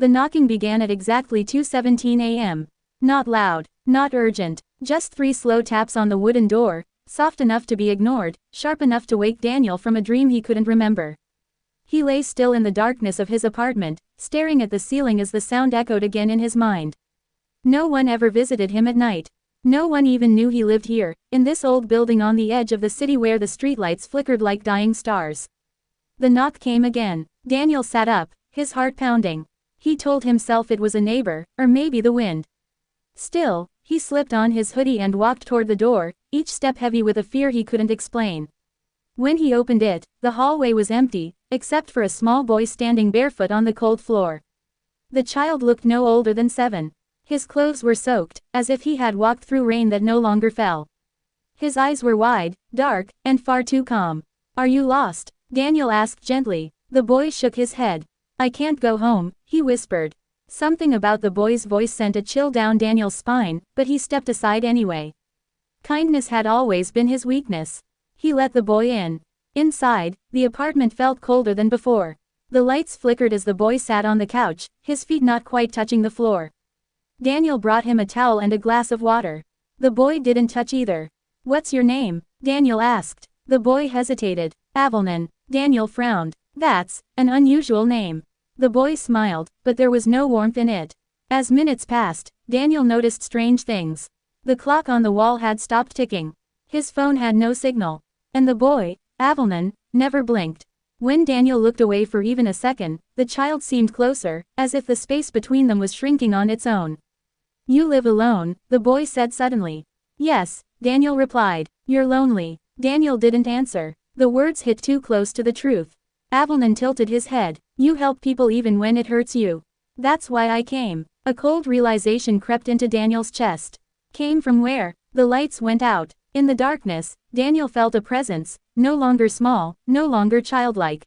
The knocking began at exactly 2:17 a.m. Not loud, not urgent, just 3 slow taps on the wooden door, soft enough to be ignored, sharp enough to wake Daniel from a dream he couldn't remember. He lay still in the darkness of his apartment, staring at the ceiling as the sound echoed again in his mind. No one ever visited him at night. No one even knew he lived here, in this old building on the edge of the city where the streetlights flickered like dying stars. The knock came again. Daniel sat up, his heart pounding. He told himself it was a neighbor, or maybe the wind. Still, he slipped on his hoodie and walked toward the door, each step heavy with a fear he couldn't explain. When he opened it, the hallway was empty, except for a small boy standing barefoot on the cold floor. The child looked no older than 7. His clothes were soaked, as if he had walked through rain that no longer fell. His eyes were wide, dark, and far too calm. "Are you lost?" Daniel asked gently. The boy shook his head. "I can't go home," he whispered. Something about the boy's voice sent a chill down Daniel's spine, but he stepped aside anyway. Kindness had always been his weakness. He let the boy in. Inside, the apartment felt colder than before. The lights flickered as the boy sat on the couch, his feet not quite touching the floor. Daniel brought him a towel and a glass of water. The boy didn't touch either. "What's your name?" Daniel asked. The boy hesitated. "AvILNuN." Daniel frowned. "That's an unusual name." The boy smiled, but there was no warmth in it. As minutes passed, Daniel noticed strange things. The clock on the wall had stopped ticking. His phone had no signal. And the boy, AvILNuN, never blinked. When Daniel looked away for even a second, the child seemed closer, as if the space between them was shrinking on its own. "You live alone," the boy said suddenly. "Yes," Daniel replied. "You're lonely." Daniel didn't answer. The words hit too close to the truth. AvILNuN tilted his head. "You help people even when it hurts you." "That's why I came." A cold realization crept into Daniel's chest. Came from where? The lights went out. In the darkness, Daniel felt a presence, no longer small, no longer childlike.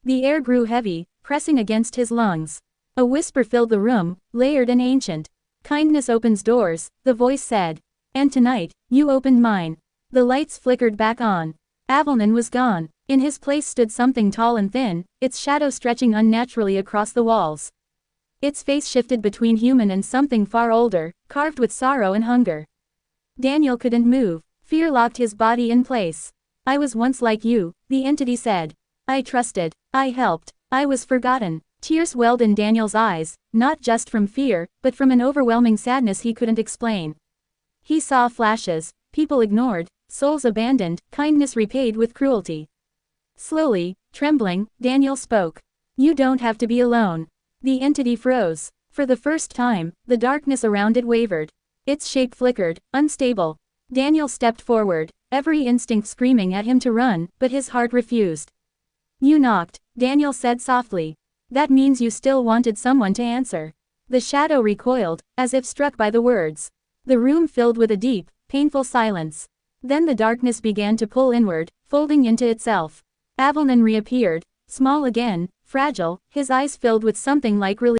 The air grew heavy, pressing against his lungs. A whisper filled the room, layered and ancient. "Kindness opens doors," the voice said. "And tonight, you opened mine." The lights flickered back on. AvILNuN was gone. In his place stood something tall and thin, its shadow stretching unnaturally across the walls. Its face shifted between human and something far older, carved with sorrow and hunger. Daniel couldn't move. Fear locked his body in place. "I was once like you," the entity said. "I trusted. I helped. I was forgotten." Tears welled in Daniel's eyes, not just from fear, but from an overwhelming sadness he couldn't explain. He saw flashes, people ignored, souls abandoned, kindness repaid with cruelty. Slowly, trembling, Daniel spoke. "You don't have to be alone." The entity froze. For the first time, the darkness around it wavered. Its shape flickered, unstable. Daniel stepped forward, every instinct screaming at him to run, but his heart refused. "You knocked," Daniel said softly. "That means you still wanted someone to answer." The shadow recoiled, as if struck by the words. The room filled with a deep, painful silence. Then the darkness began to pull inward, folding into itself. AvILNuN reappeared, small again, fragile, his eyes filled with something like relief.